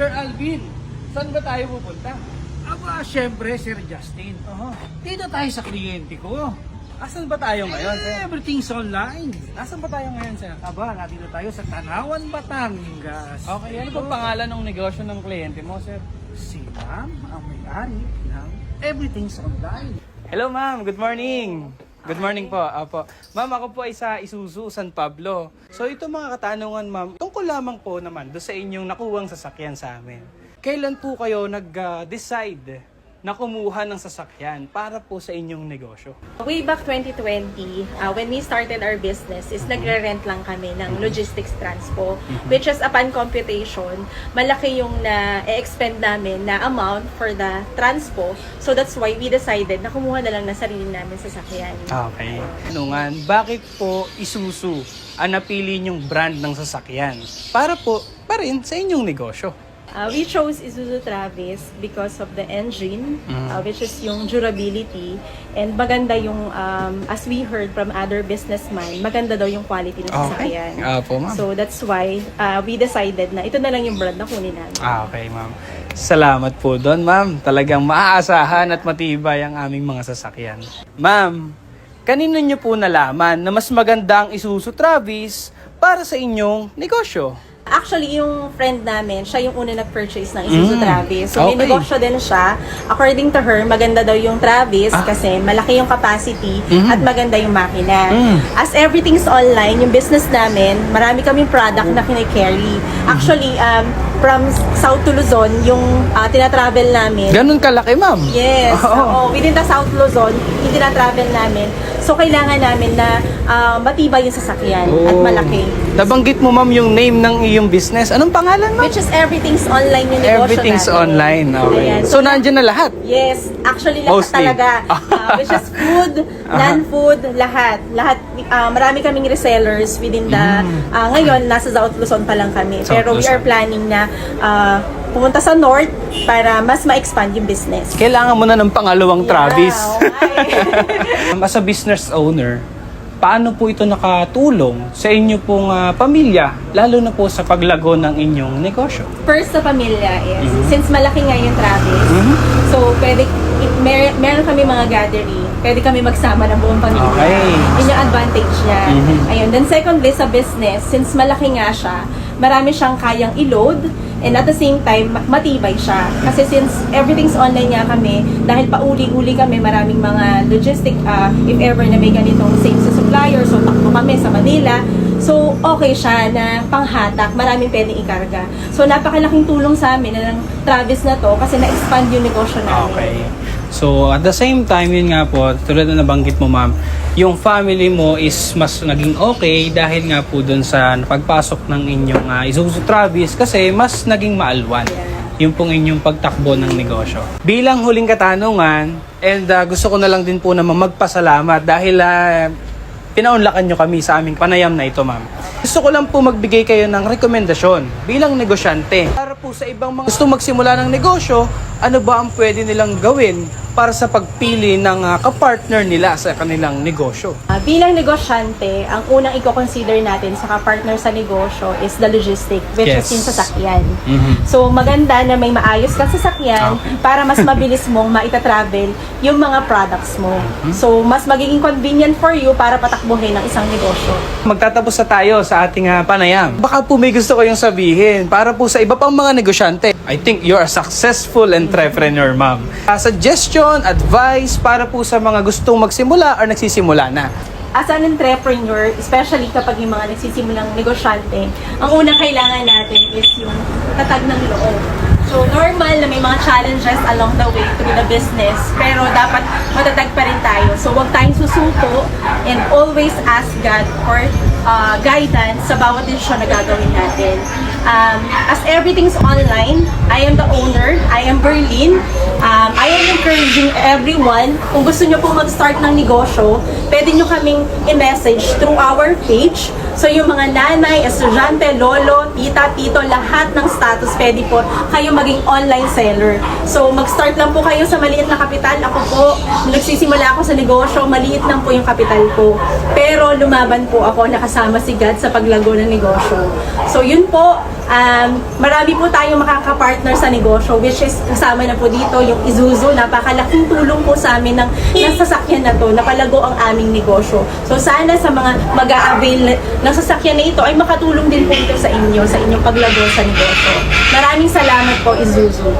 Sir Alvin, saan ba tayo pupunta? Aba, syempre, Sir Justin. Dito tayo sa kliyente ko. Asan ba tayo ngayon, sir? Everything's online. Asan ba tayo ngayon, sir? Aba, nandito tayo sa Tanawan, Batangas. Okay, ano bang pangalan ng negosyo ng kliyente mo, sir? Si Ma'am, ang may-ari ng Everything's Online. Hello, ma'am. Good morning. Good morning po. Apo. Ma'am, ako po ay sa Isuzu San Pablo. So ito mga katanungan, ma'am, tungkol lamang po naman do sa inyong nakuwang sasakyan sa amin. Kailan po kayo nag-decide na kumuha ng sasakyan para po sa inyong negosyo? Way back 2020, when we started our business, is nagre-rent lang kami ng logistics transpo, which is upon computation, malaki yung na-expend namin na amount for the transpo. So that's why we decided na kumuha na lang ng sarili namin sasakyan. Okay. Tanungan, bakit po Isuzu ang napili niyong brand ng sasakyan? Para po, pa rin sa inyong negosyo. We chose Isuzu Travis because of the engine, which is yung durability, and maganda yung, as we heard from other businessmen, maganda daw yung quality ng sasakyan. Opo, ma'am. So that's why we decided na ito na lang yung brand na kunin namin. Okay, ma'am. Salamat po doon, ma'am. Talagang maaasahan at matibay ang aming mga sasakyan. Ma'am, kanino niyo po nalaman na mas maganda ang Isuzu Travis para sa inyong negosyo? Actually, yung friend namin, siya yung una nag-purchase ng Isuzu Travis. So, may Okay. negosyo din siya. According to her, maganda daw yung Travis kasi malaki yung capacity at maganda yung makina. As everything's online, yung business namin, marami kaming product na kine-carry. Actually, from South to Luzon, yung tinatravel namin. Ganun kalaki, ma'am? Yes. Oo. Within the South Luzon, yung tinatravel namin. So, kailangan namin na matibay yung sasakyan at malaki. Nabanggit mo, ma'am, yung name ng iyong business. Anong pangalan, ma'am? Which is everything's online yung negosyo Everything's natin. online. Okay. Ayan. So, nandyan na lahat? Yes. Actually, lahat Mostly. talaga. Which is food, non-food, lahat. Lahat. Marami kaming resellers within the... ngayon, nasa South Luzon pa lang kami. South Pero we Luzon. are planning na pumunta sa North para mas ma-expand yung business. Kailangan mo na ng pangalawang Travis. Okay. As a business owner, paano po ito nakatulong sa inyo pong pamilya, lalo na po sa paglago ng inyong negosyo? First sa pamilya is, since malaki nga yung Travis, so pwede, meron kami mga gathering, pwede kami magsama ng buong pamilya. Okay. Yun yung advantage niya. Ayun. Then secondly, sa business, since malaki nga siya, marami siyang kayang i-load, and at the same time, matibay siya. Kasi since everything's online nga kami, dahil pauli-uli kami, maraming mga logistic, if ever na may ganitong same sa supplier, so takbo kami sa Manila, so okay siya na panghatak, maraming pwedeng ikarga. So napakalaking tulong sa amin ng Travis na to kasi na-expand yung negosyo namin. Okay. So, at the same time, yun nga po, tulad na nabanggit mo, ma'am, yung family mo is mas naging okay dahil nga po dun sa pagpasok ng inyong Isuzu Travis kasi mas naging maalwan. Yung pong inyong pagtakbo ng negosyo. Bilang huling katanungan, and gusto ko na lang din po naman magpasalamat dahil pinaunlakan nyo kami sa aming panayam na ito, ma'am. Gusto ko lang po magbigay kayo ng rekomendasyon bilang negosyante. Para po sa ibang mga gusto magsimula ng negosyo, ano ba ang pwede nilang gawin para sa pagpili ng kapartner nila sa kanilang negosyo? Bilang negosyante, ang unang i-consider natin sa kapartner sa negosyo is the logistic, which is yung sasakyan. So, maganda na may maayos kang sasakyan para mas mabilis mong maita-travel yung mga products mo. So, mas magiging convenient for you para patakbuhin ng isang negosyo. Magtatapos na tayo sa ating panayam. Baka po may gusto kayong sabihin para po sa iba pang mga negosyante. I think you're a successful entrepreneur, ma'am. Suggestion, advice para po sa mga gustong magsimula or nagsisimula na. As an entrepreneur, especially kapag yung mga nagsisimulang negosyante, ang unang kailangan natin is yung tatag ng loob. So, normal na may mga challenges along the way through the business, pero dapat matatag pa rin tayo. So, huwag tayong susuko and always ask God for guidance sa bawat desisyon na gagawin natin. As everything's online, I am the owner, I am Berlin. I am encouraging everyone, kung gusto nyo po mag-start ng negosyo, pwede nyo kaming i-message through our page. So yung mga nanay, estudyante, lolo, tita, tito, lahat ng status, pwede po kayo maging online seller. So mag-start lang po kayo sa maliit na kapital. Ako po, nagsisimula ako sa negosyo, maliit lang po yung kapital ko. Pero lumaban po ako, nakasama si God sa paglago ng negosyo. So yun po, Marami po tayong makakapartner sa negosyo, which is kasama na po dito yung Isuzu. Napakalaking tulong po sa amin ng sasakyan na to, napalago ang aming negosyo. So sana sa mga mag-a-avail ng sasakyan na ito ay makatulong din po ito sa inyong paglago sa negosyo. Maraming salamat po, Isuzu.